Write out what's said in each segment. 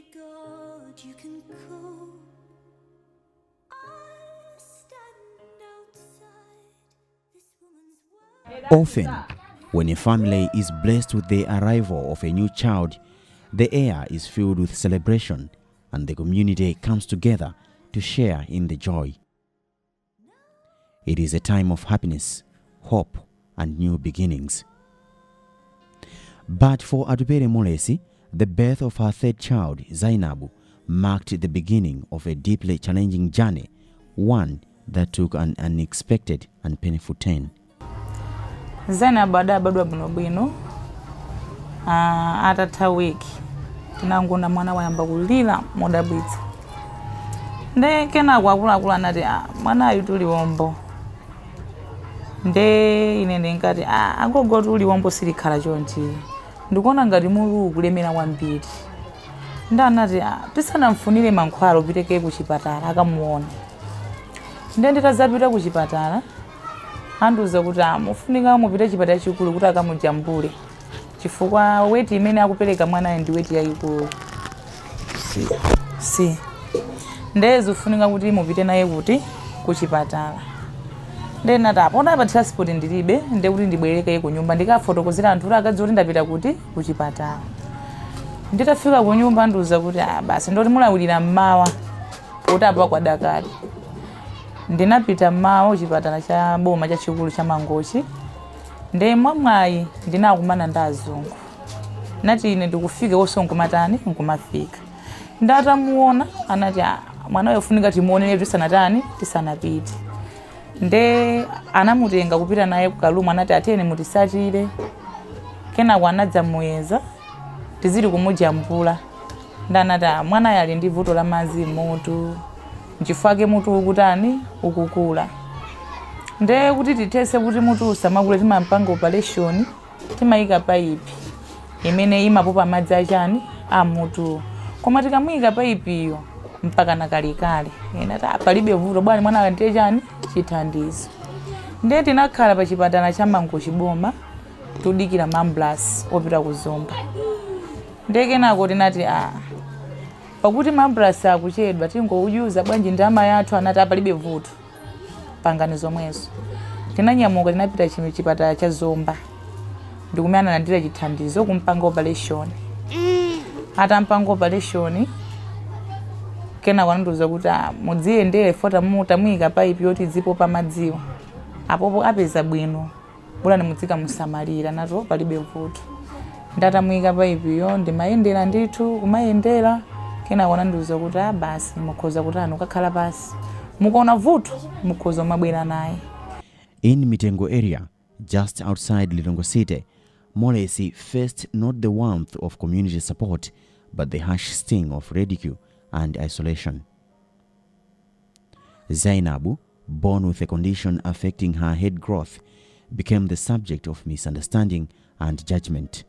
Every god you can call, I stand outside this woman's world. Often, when a family is blessed with the arrival of a new child, the air is filled with celebration and the community comes together to share in the joy. It is a time of happiness, hope, and new beginnings. But for Adubere Molesi, the birth of her third child, Zainabu, marked the beginning of a deeply challenging journey, one that took an unexpected and painful turn. Zainabu adabadwa bwino atata wiki tinangona mwana wayamba kulira modabwitsa nde kena kwakula nati mwana ayu tuli wombo nde ine ngati agogo tuli wombo silikhala chonchi ndikuona ngati mulu kulemera kwambiri ndanati tisanamfunire mankhwala piteke ku chipatala akamuona nde nditazapita ku chipatala anduza kuti mufunika mupite chipatala chikulu kuti akamujambule chifukwa weti imene akupereka mwana ndi weti yayikulu si ndezo ufunika kuti mupite naye kuti ku chipatala nde nata pona pa transport ndilibe nde kuti ndibwereke ku nyumba ndikafotokozera anthu akadziwa kuti ndapita kuti ku chipatala nditafika ku nyumba anduza kuti basi ndoti mulawulira mmawa kuti apa kwadakali ndinapita mmawa chipatala cha boma cha chikulu cha Mangochi nde mwamwayi ndinakumana ndi azungu nati ine ndikufika osongomatani nkumafika ndatamuona anati mwana yofunika timuonere tisanatani tisanapite nde anamutenga kupita naye kukalumu anati atene mutisachire kena kwanadza muyeza tizili kumujambula ndanati mwana yali ndi vuto la madzi mutu nchifake mutu ukutani ukukula nde kuti titese kuti mutu usamakule timampanga operation timayika paipi imene imapopa madzi achani amutu koma tikamuyika paipi iyo mpaka nakalikali ena palibe vuto bwana mwana alandire chani chithandizo nde tinakhala pa chipatala cha Mangochi boma tudikira mambulasi opita kuzomba nde kenako tinati pakuti mambulasi akuchedwa tingoujuza bwanji ndama yathu anati palibe vuto pangani zomwezo tinanyamuka tinapita chipatala cha Zomba ndikumene analandira chithandizo kumpanga operation atampanga operation kena kwanduza kuti mudziyendere fota mutamuyika paipi yoti zipo pa madziwa apopo apeza bwino bula nimudzika musamalira nato palibe vuto ndatamuyika paipi yo ndimayendera ndithu kumayendera kena kwanduza kuti basi mukhoza kuti ukakhala pasi mukaona vuto mukhoza mabwera naye. In Mitengo area, just outside Lilongwe City, Molesi faced not the warmth of community support, but the harsh sting of ridicule and isolation. Zainabu, born with a condition affecting her head growth, became the subject of misunderstanding and judgment.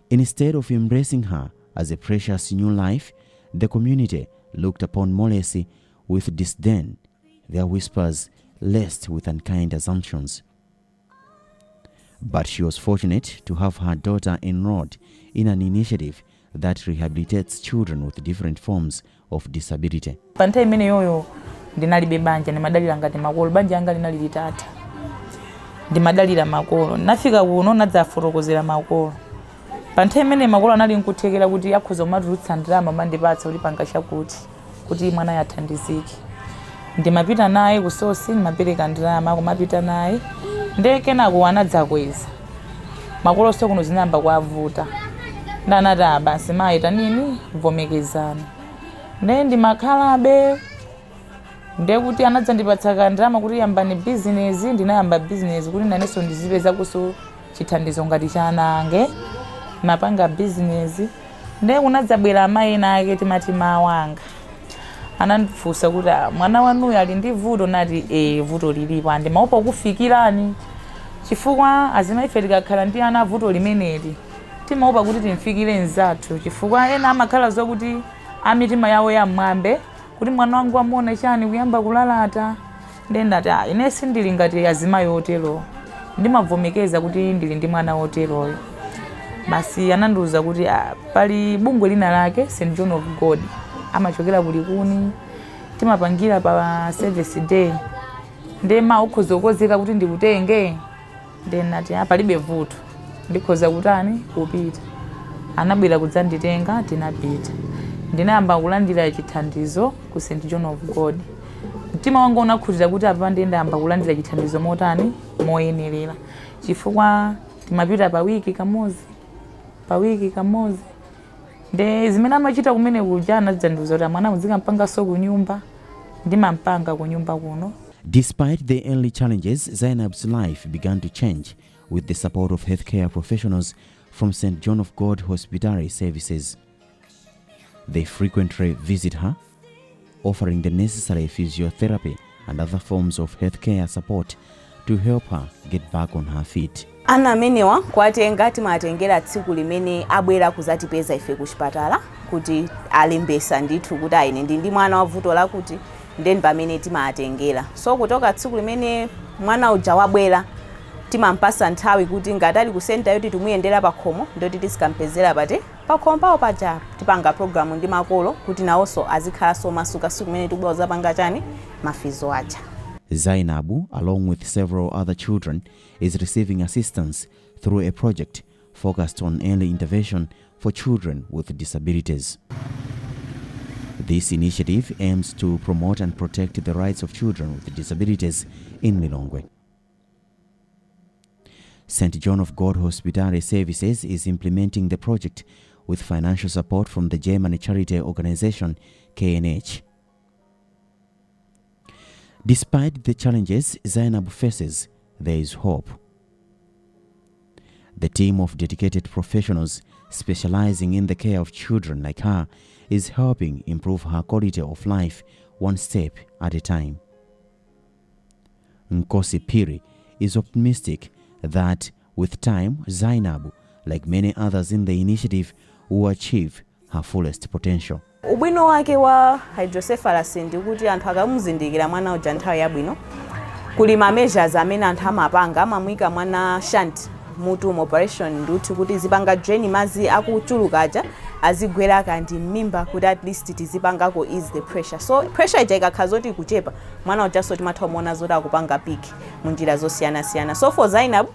Instead of embracing her as a precious new life, the community looked upon Molesi with disdain, their whispers laced with unkind assumptions. But she was fortunate to have her daughter enrolled in an initiative that rehabilitates children with different forms of disability. Pantai mene yoyo ndinalibe banja ndimadalira ngati makolo banja anga linali litata ndimadalira makolo nafika kuno nadzafotokozera makolo pantai mene makolo anali nkuthekera kuti akhoza kumatulutsa ndalama mandipatsa kuti panga chakuti kuti mwana yathandizike ndimapita naye kusosi ndimapereka ndalama kumapita naye ndekenako anadzakweza makolo so kuno zinamba kwavuta ndanati basi maita nini vomekezana nde ndimakhalabe ndekuti anadzandipatsa ndalama kuti yambani business ndinayamba business kuti naneso ndizipeza kuso chithandizo ngati chanange mapanga business nde kunadzabwera amayi nake timati mawanga anandifunsa kuti mwana wanuyo ali ndi vuto nati vuto lilipo andi maopa kufikirani chifukwa azimayife tikakhala ndi ana vuto limeneli timaopa kuti timfikire nzathu chifukwa ena amakhala zokuti amitima yawo yamwambe kuti mwana wangu amone chani kuyamba kulalata nde ndati ine sindili ngati azimayi otero ndimavomekeza kuti ndili ndi mwana oteroyo basi anandiuza kuti pali bungwe lina lake St John of God amachokera kulikuni timapangira pa service day ndema ukhozokozeka kuti ndikutenge ndenati palibe vuto ndikhoza kutani kupita anabwera kudzanditenga tinapita ndinayamba kulandira chithandizo ku St John of God mtima wanga unakhutira kuti apa ndiyamba kulandira chithandizo motani moyenerera chifukwa timapita pa wiki kamozi nde zimene amachita kumene kuja anadzandiuza kuti mwana muzikampanga so kunyumba ndimampanga kunyumba kuno. Despite the early challenges, Zainab's life began to change with the support of healthcare professionals from St. John of God Hospitallary Services. They frequently visit her, offering the necessary physiotherapy and other forms of healthcare support to help her get back on her feet. Ana amenewa kwatenga timatengera tsiku limene abwera kuzatipeza ife ku chipatala kuti alembesa ndithu kuti aine ndi mwana wa vuto la kuti then pamene timatengera. So kutoka tsiku limene mwana uja wabwera timampasa nthawi kuti ngati ali ku center yoti tumuyendera pakhomo ndoti tisikampezera pakhomo pawo paja tipanga program ndi makolo kuti nawonso azikhala so masuka siku limene tikubwera zapanga chani mafizo aja. Zainabu, along with several other children, is receiving assistance through a project focused on early intervention for children with disabilities. This initiative aims to promote and protect the rights of children with disabilities in Lilongwe. St. John of God Hospitallary Services is implementing the project with financial support from the German charity organization KNH. Despite the challenges Zainab faces, there is hope. The team of dedicated professionals specializing in the care of children like her is helping improve her quality of life one step at a time. Nkosi Piri is optimistic that with time, Zainabu, like many others in the initiative, will achieve her fullest potential. Ubwino wake wa hydrocephalus ndi kuti anthu akamuzindikira mwana uja nthawi yabwino kuli ma measures amene anthu amapanga amamuyika mwana shunt mutu operation nduti kuti zipanga drain mazi akuchulukaja azigwera kandi mimba kuti at least tizipangako ease the pressure. So pressure ija ikakhala zoti kuchepa mwana uja so timatha kuona zoti akupanga peak munjira zosiyana. So for Zainab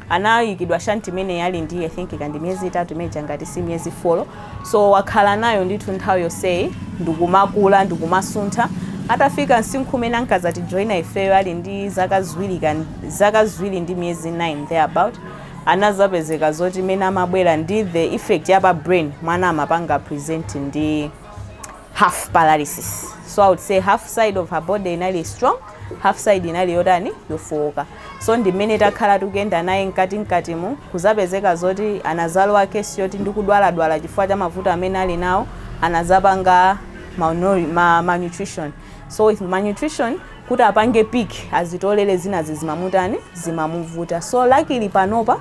anayikidwa shunt imene yali ndi I think kandi miyezi 3 meja ngati si miyezi 4. So wakhala nayo ndithu nthawi yonse ndikumakula ndikumasunta atafika nsinkhumene ankazati joina ifeyo ali ndi zaka ziwiri ndi miyezi 9 thereabout anazapezeka zoti mena amabwera ndi the effect yapa brain mwana amapanga present ndi half paralysis. So I would say half side of her body inali strong, half side inali yotani yofoka. So ndi mmene takhala tukenda naye mkati mu kuzapezeka zoti anazalwa kesi yoti ndikudwala chifukwa cha mavuto amene ali nawo anazapanga malnutrition. So with malnutrition kuti apange peak azitolere zina zimamutani zimamuvuta. So luckily panopa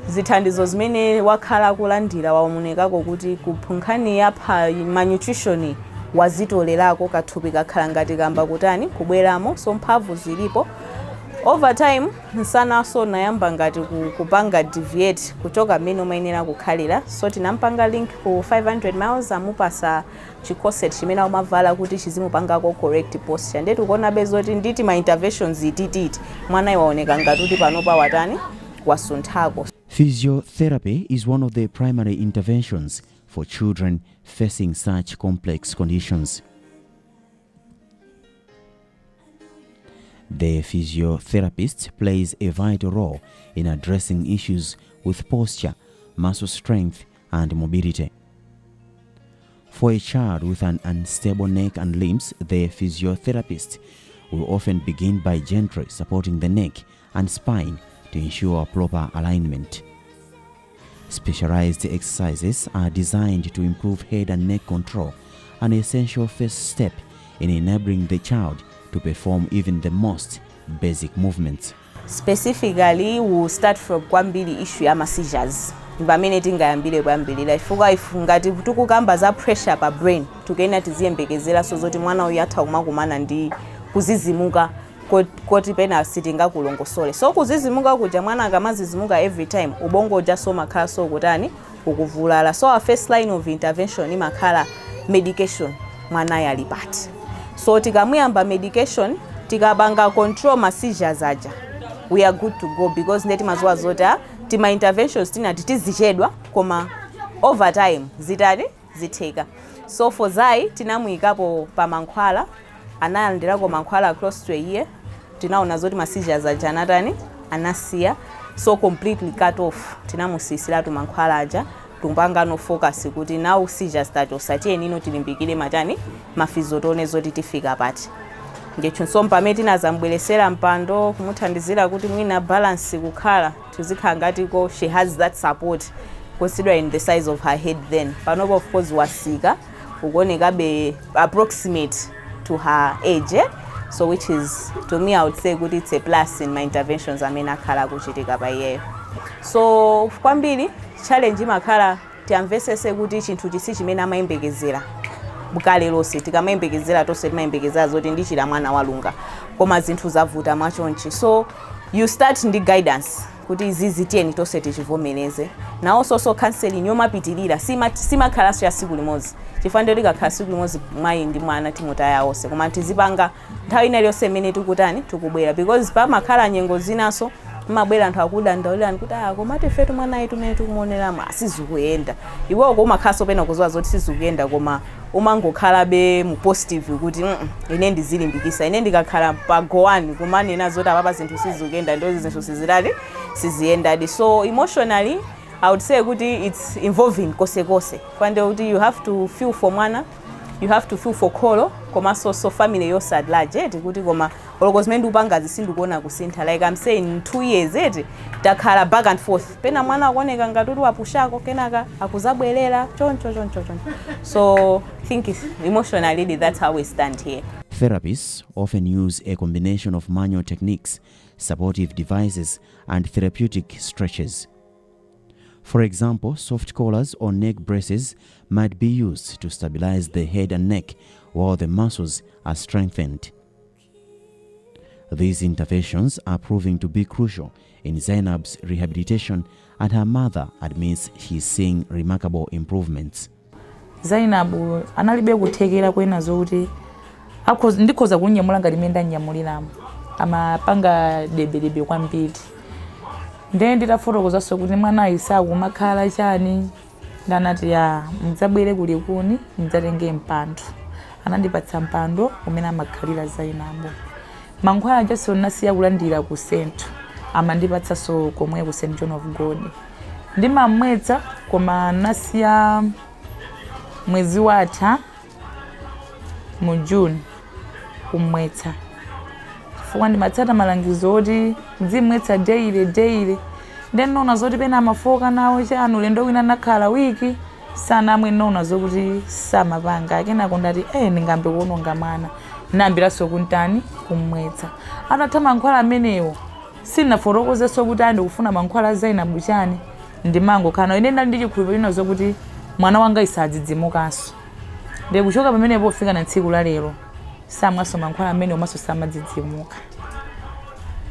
zithandizo zimene wakhala kulandira waonekako kuti kuphunkhani ya malnutrition wazitolerako kathupi kakhala ngati kamba kutani kubweramo. So mphamvu zilipo over time nsana so nayamba ngati kupanga deviate kuchoka mmene umayenera kukhalira. So tinampanga link ku 500 miles amupasa chikoset chimene umavala kuti chizimupangako correct posture. Ndetu kuona bezoti nditi ma interventions itititi mwana iwaoneka ngati kuti panopa watani wasunthako. Physiotherapy is one of the primary interventions for children facing such complex conditions. The physiotherapist plays a vital role in addressing issues with posture, muscle strength, and mobility. For a child with an unstable neck and limbs, the physiotherapist will often begin by gently supporting the neck and spine to ensure proper alignment. Specialized exercises are designed to improve head and neck control, an essential first step in enabling the child to perform even the most basic movements. Specifically, we'll start from kwambiri issue ya seizures. Mbamene tingayambire kwambiri ifuka ifungati tukukamba za pressure pa brain tukena tiziyembekezera so zoti mwana uyu atha kumakumana ndi kuzizimuka koti pena sitingakulongosole. So kuzizimuka kuja mwana akamazizimuka every time ubongo uja so makhala so kutani ukuvulala. So our first line of intervention imakhala medication mwana yali pati. So tikamuyamba medication tikabanga control ma seizures aja, we are good to go, because ndeti mazuwa zota tima interventions tina titizichedwa koma over time zitani zitheka. So for Zai tinamuyikapo pa mankhwala analandirako mankhwala close to a year, tinaona zoti ma seizures aja anatani anasiya, so completely cut off. Tinamusisiratu mankhwala aja tumpanga no focus kuti now seizures tacho satiye nino tilimbikire matani mafizotone zoti tifika pati. Ngechunso mpamene tinazambweresera mpando kumuthandizira kuti mwina balance kukhala tuzikhala ngati ko she has that support considering the size of her head. Then panopo of course wasika ukuoneka be approximate to her age, so which is to me I would say good, it's a plus in my interventions amene akhala kuchitika pa iyeyo. So kwambiri challenge imakhala tiamvesese kuti chinthu chisi chimene amayembekezera bukale lose tikamayembekezera tonse timayembekezera zoti ndichira mwana walunga koma zinthu zavuta mwachonchi. So you start ndi guidance kuti izizi tiyeni tonse tichivomereze, na also counseling yomapitilira simakhala so ya siku limodzi, chifukwa likakhala siku limodzi mayi ndi mwana timutaya onse, koma tizipanga nthawi ina iliyonse imene tikutani tikubwera, because pamakhala nyengo zinaso mabwera anthu akudandaulira kuti koma tefetu mwana yetu mene tikumuoneramo asizikuyenda. Iwo komakhaso pena kuzowa zoti sizikuyenda koma umangokhala be mu positive kuti ine ndizilimbikisa, ine ndikakhala pa goani kumanena zoti apapa zinthu sizikuyenda ndozi zinthu siziyendadi. So emotionally I would say kuti it's involving kose kwande kuti you have to feel for mwana, you have to feel for kholo koma so family yonse at large kuti koma olokozi mene upanga zisindikuona kusintha. Like I'm saying 2 years takhala back and forth, pena mwana akuoneka ngati kuti wapushako kenaka akuzabwerera choncho. So I think emotionally that's how we stand here. Therapists often use a combination of manual techniques, supportive devices, and therapeutic stretches. For example, soft collars or neck braces might be used to stabilize the head and neck while the muscles are strengthened. These interventions are proving to be crucial in Zainab's rehabilitation, and her mother admits she's seeing remarkable improvements. Zainabu analibe kuthekera kwena zoti ndikhoza kunyamula ngati menda nyamuliramo amapanga debedebe kwambiri. Ndiye nditafotokoza so kuti mwana isakumakhala chani, ndanati mdzabwere kuli kuni mdzatenge mpando. Anandipatsa mpando umene amakhalira Zainabu. Mankhwala jaso nasiya kulandira ku Central amandipatsa so komwe ku St. John of God. Ndimamwetsa koma nasiya mwezi watha mu June kumwetsa. Fuwa ndimatsata malangizo oti mdzimwetsa daily. Then nona zoti pena amafoka nawo chanu lendo wina nakhala wiki sana amwe nona zokuti samapanga kenako ndati ndingambe kuononga mwana nambiraso kuntani kumwetsa. Atatha mankhwala amenewo sinafotokozeso kuti ndikufuna mankhwala Zainabu chani, ndimango kana ine ndali ndichikhulupiriro zokuti mwana wanga isadzidzimukanso. Ndiye kuchoka pamenepo pofika na tsiku la lero samwaso mankhwala amenewo maso samadzidzimuka.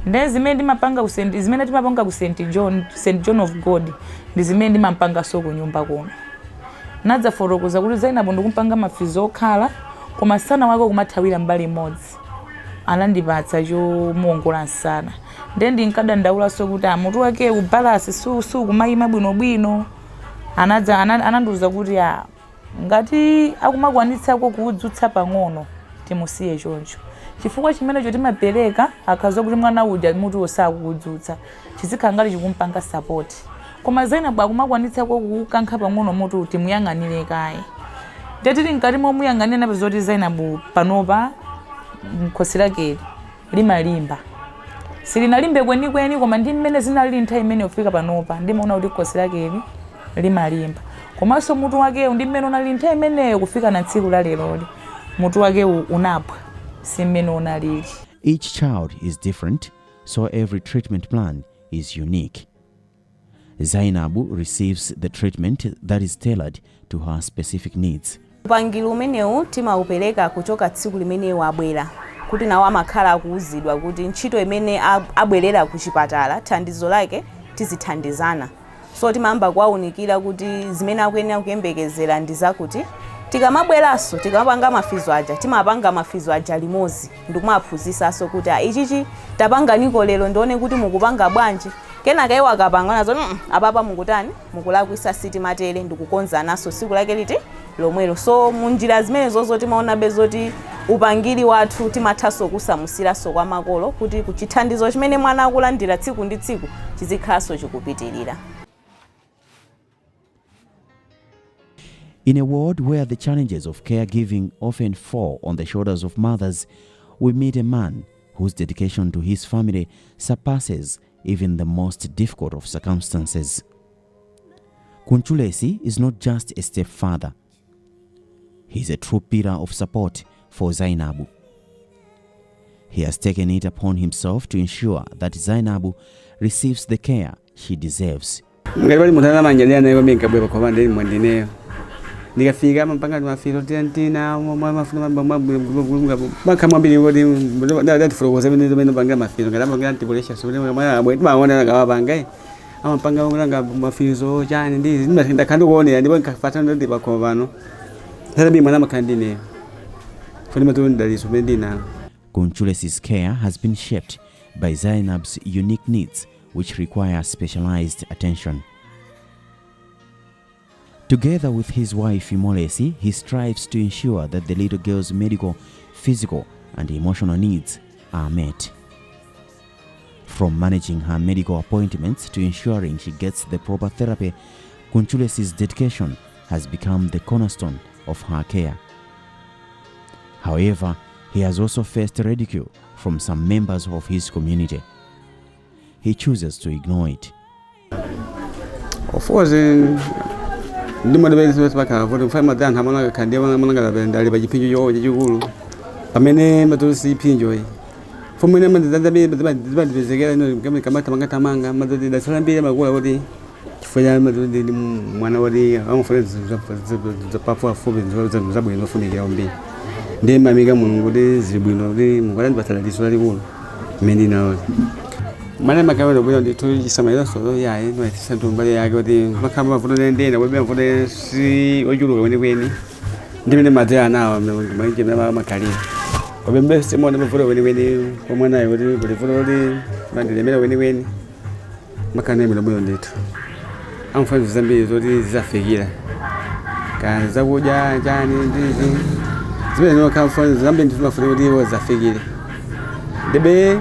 Ndiye zimene ndimapanga ku St. John of God ndi zimene ndimapanga so ku nyumba kuno. Nadza fotokoza kuti Zainabu ndikumpanga mafizo okhala koma sana wako kumathawira mbali imodzi. Anandipatsa chomuongola nsana. Ndiye ndinkadandaula so kuti mutu wake ubalance su kumayima bwinobwino. Anandiuza kuti ngati akumakwanitsako kuudzutsa pang'ono timusiye choncho. Chifukwa chimenecho timapereka akazo kuti mwana uja mutu osakuudzutsa chizikhala ngati chikumpanga support. Koma Zainabu akumakwanitsako kukankha pang'ono mutu timuyang'anire kaye. Ndetili ngati momuyang'anira napo zoti Zainabu panopa khosi lake limalimba. Silinalimbe kwenikweni koma ndi mmene zinalili nthawi imene ufika panopa ndimaona kuti khosi lake limalimba. Komanso mutu wake ndi mmene unalili nthawi imeneyo kufika na tsiku la lero mutu wake unapwa si mmene unalili. Each child is different, so every treatment plan is unique. Zainabu receives the treatment that is tailored to her specific needs. Upangiro umenewu timaupereka kuchoka tsiku limene wabwera kuti nawo amakhala akuuzidwa kuti ntchito imene abwerera ku chipatala thandizo lake tizithandizana. So timamba kuwaunikira kuti zimene akuyenera kuyembekezera ndi zakuti tikamabweranso tikamapanga mafizo aja timapanga mafizo aja limodzi ndikumaphunzisanso kuti ichichi tapanga niko lero ndione kuti mukupanga bwanji, kenaka iwo akapanga nazo apapa mukutani mukulakwisa siti matere ndikukonzananso siku lake liti lomwelo. So munjira zimene zozo timaona bezoti upangiri wathu timathaso kusamusiranso kwa makolo kuti kuchithandizo chimene mwana akulandira tsiku ndi tsiku chizikhalanso chikupitirira. In a world where the challenges of caregiving often fall on the shoulders of mothers, we meet a man whose dedication to his family surpasses even the most difficult of circumstances. Kunchulesi is not just a stepfather. He is a true pillar of support for Zainabu. He has taken it upon himself to ensure that Zainabu receives the care she deserves. Nikafika mpanga mafilo tentina mafilo makamwambiri wodi ndati furokoza bene bene banga mafilo ngala banga ntibolesha sule mwana baona ngaba banga amapanga nganga mafizo cyane ndi ndakandi kuone ndi bakafata ndi bakobano tarabi mwana makandine funi matu ndali subendina. Kunchulesi's care has been shaped by Zainab's unique needs, which require specialized attention. Together with his wife Imolesi, he strives to ensure that the little girl's medical, physical, and emotional needs are met. From managing her medical appointments to ensuring she gets the proper therapy, Kunchulesi's dedication has become the cornerstone of her care. However, he has also faced ridicule from some members of his community. He chooses to ignore it. Of course, ndimo ndibese baka vote fama dan hamana kandi mwana ndali bajipinjo yo jigulu pamene matosi pinjo yi fomene mandanda be bazegera no kama tamanga madodi da salambira magula wodi kifanya madodi ndi mwana wodi amufanya za papo afobe za bwino funi ya ombi ndi mamiga mungu de zibwino de mugala batala disula likulu mendi na mana makabelo byo ndi tuyisamira solo yaye no etisantu mbali yake oti makamba mavuno ndenda webe mvuno si ojulu weni ndimene madya nawo manje na makali obembe simo na mavuno weni kwa mwana yoti buli vuno li bandilemera weni makane mino byo ndetu amfanzu zambi zoti zafikira kanza kuja jani ndizi zimene no kamfanzu zambi ndifuna kuti zafikire debe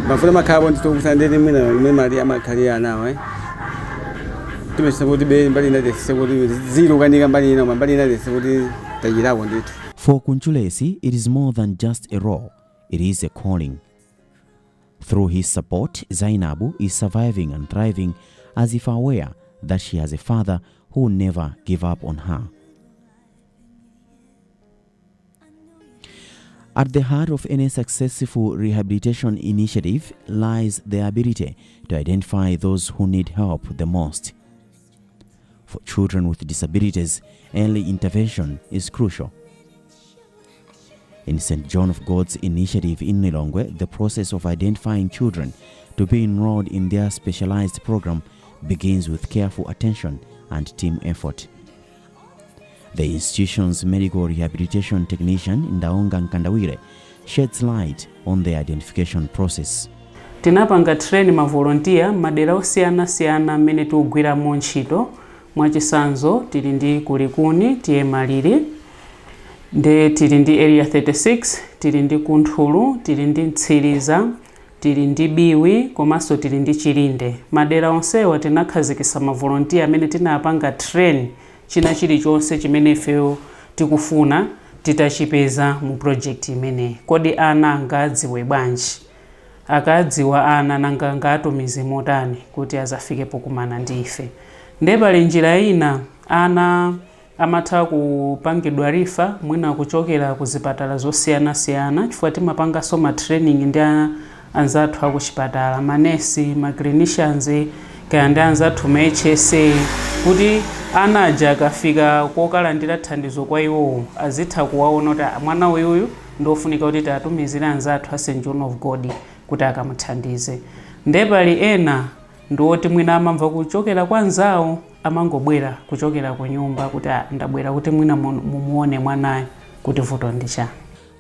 mafuna makabo nditokusandele mina memali amakali nawo tumesabudi be mbali na desebudi zero kanika mbali na desebudi tajirawo nditu. For Kunchulesi, it is more than just a role, it is a calling. Through his support, Zainabu is surviving and thriving as if aware that she has a father who will never give up on her. At the heart of any successful rehabilitation initiative lies the ability to identify those who need help the most. For children with disabilities, early intervention is crucial. In St. John of God's initiative in Lilongwe, the process of identifying children to be enrolled in their specialized program begins with careful attention and team effort. The institution's medical rehabilitation technician Ndaonga Nkandawire sheds light on the identification process. Tinapanga train ma volunteer madera osiyana amene tikugwira mu ntchito mwachisanzo tili ndi Kulikuni tiye Malire nde tili ndi area 36 tili ndi Kunthulu tili ndi Ntsiriza tili ndi Biwi komanso tili ndi Chilinde. Madera onsewa tinakhazikisa ma volunteer amene tinapanga train china chilichonse chimene ifeyo tikufuna titachipeza mu project imene. Kodi ana angadziwe bwanji, akadziwa ana nanga ngatumize motani kuti azafike pokumana ndi ife. Ndepali njira ina ana amatha kupangidwa rifa mwina kuchokera kuzipatala zosiyana chifukwa timapanga soma training ndi anzathu akuchipatala, manesi, ma clinicians kandi anzathu ma HSA kuti anaja akafika kokalandira thandizo kwa iwo azitha kuwaona kuti mwana uyu ndofunika kuti tatumizire anzathu a St John of God kuti akamuthandize. Nde pali ena ndiwoti mwina amamva kuchokera kwa nzawo amangobwera kuchokera ku nyumba kuti ndabwera kuti mwina mumuone mwanayo kuti vuto ndi chani.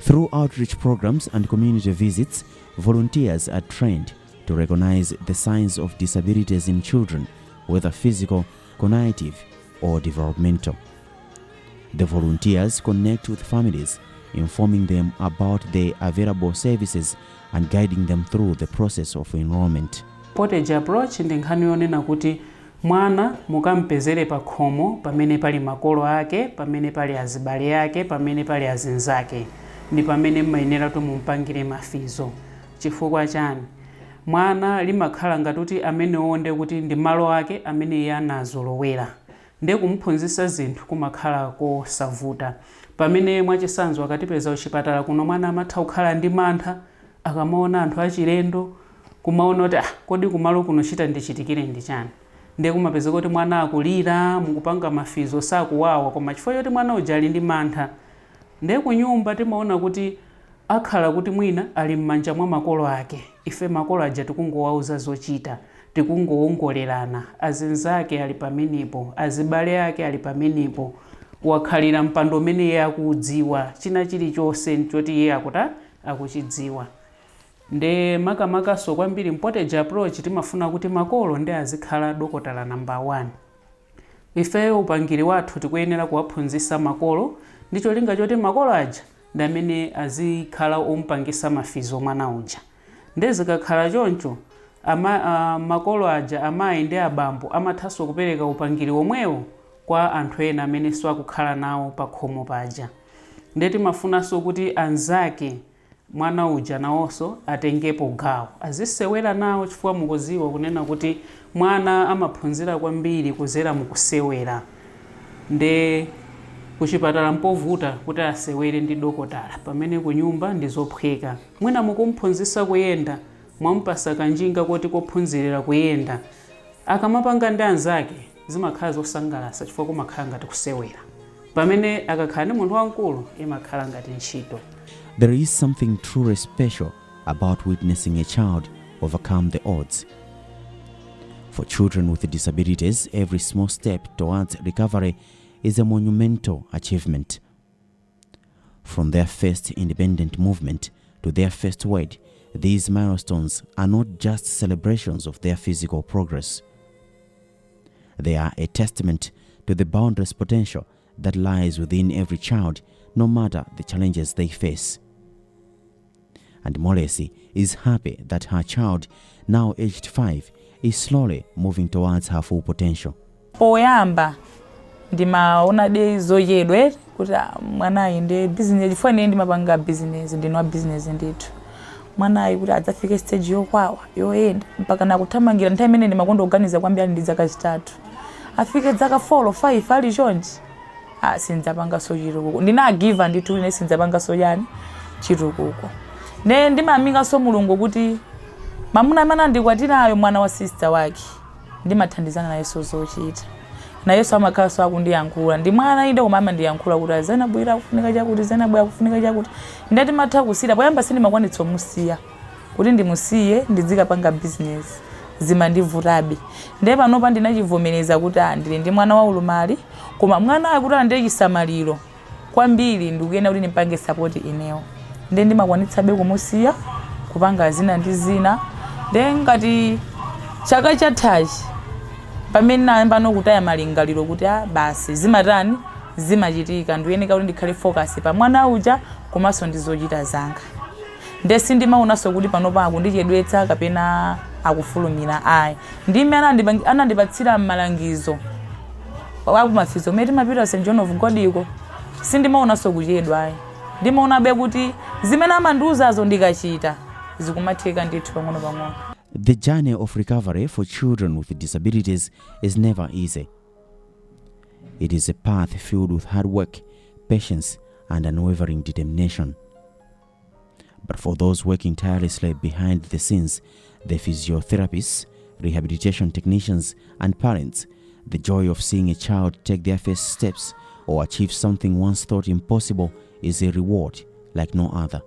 Through outreach programs and community visits, volunteers are trained to recognize the signs of disabilities in children, whether physical, cognitive, or developmental. The volunteers connect with families, informing them about the available services and guiding them through the process of enrollment. Portage approach ndi nkhani yonena kuti mwana mukampezere pa khomo pamene pali makolo ake, pamene pali azibale ake, pamene pali azinzake, ndi pamene mmayenera mumpangire mafizo. Chifukwa chani? Mwana limakhala ngati amene onde kuti ndi malo ake amene iye anazolowera. Nde kumphunzitsa zinthu kumakhala kosavuta. Pamene mwachisanzo akatipeza kuchipatala kuno mwana amatha kukhala ndi mantha akamaona anthu achilendo, kumaona kuti kodi kumalo kuno chita ndichitikire ndi chani. Nde kumapeza kuti mwana akulira mukupanga mafizo sakuwawa koma chifukwa choti mwana uja ali ndi mantha. Nde ku nyumba timaona kuti akhala kuti mwina ali m'manja mwa makolo ake. Ife makolo aja tikungowauza zochita, tikungoongolerana, azinzake ali pamenepo, azibale ake ali pamenepo, wakhalira mpando umene iye akudziwa, china chilichonse choti iye akuchidziwa. Nde makamakaso kwambiri Portage approach timafuna kuti makolo ndi azikhala dokotala number 1. Ife upangiri wathu tikuyenera kuwaphunzitsa makolo ndi cholinga choti makolo aja ndi amene azikhala ompangisa mafizo mwana uja. Nde zikakhala choncho makolo aja amayi ndi abambo amathanso kupereka upangiri omwewo kwa anthu ena amene sakukhala nawo pa khomo paja. Nde timafunanso kuti anzake mwana uja nawonso atengepo gawo, azisewera nawo chifukwa mukuziwa kunena kuti mwana amaphunzira kwambiri kuzera mukusewera. Nde kuchipatala mpovuta kuti asewere ndi dokotala, pamene ku nyumba ndi zophweka. Mwina mukumphunzitsa kuyenda, mwampasa kanjinga kuti kophunzirira kuyenda, akamapanga ndi anzake zimakhala zosangalatsa chifukwa kumakhala ngati kusewera. Pamene akakhala ndi munthu wankulu imakhala ngati ntchito. There is something truly special about witnessing a child overcome the odds. For children with disabilities, every small step towards recovery is a monumental achievement. From their first independent movement to their first word, these milestones are not just celebrations of their physical progress. They are a testament to the boundless potential that lies within every child, no matter the challenges they face. And Molesi is happy that her child, now aged 5, is slowly moving towards her full potential. Poyamba ndimaona de zoyedwe kuti mwanayi ndi business chifukwa ine ndimapanga business ndinwa business ndithu. Mwanayi kuti adzafike stage yokwawa yoyenda mpaka nakuthamangira nthawi imene ndimakonda kuganiza kwambiri ndi zaka zitatu. Afike zaka 4 or 5 ali chonchi. Sindzapanga so chitukuko. Ndinagiva ndithu ine sindzapanga so yani chitukuko. Ne ndimamika so Mulungu kuti mamuna amene ndikwatirayo mwana wa sister wake ndimathandizana naye so zochita. Na Yesu amakhala so akundiyankhula ndi mwana inde umama ndiyankhula kuti azana bwira kufunika chakuti zana bwira kufunika chakuti ndati matha kusira poyamba sindimakwanitsa musiya kuti ndimusiye ndidzikapanga business zimandivutabe. Nde panopa ndinachivomereza kuti ndili ndi mwana wa ulumali koma mwana akuti ande chisamaliro kwambiri ndikuyena kuti nimpange support ineyo. Nde ndimakwanitsabe kumusiya kupanga zina ndi zina. Nde ngati chaka chathachi pamene namba nokutaya malingaliro kuti basi zimatani zimachitika ndiyeneka kuti ndikhale focus pa mwana uja komanso ndizochita zanga. Nde sindimaonanso kuti panopa akundichedwetsa kapena akufulumira ayi. Ndime anandipatsira malangizo akumafizo meti mapita St John of God iko sindimaonanso kuchedwa ayi. Ndimaonabe kuti zimene amandiuzazo ndikachita zikumatheka ndithu pang'ono pang'ono. The journey of recovery for children with disabilities is never easy. It is a path filled with hard work, patience, and unwavering determination. But for those working tirelessly behind the scenes, the physiotherapists, rehabilitation technicians, and parents, the joy of seeing a child take their first steps or achieve something once thought impossible is a reward like no other.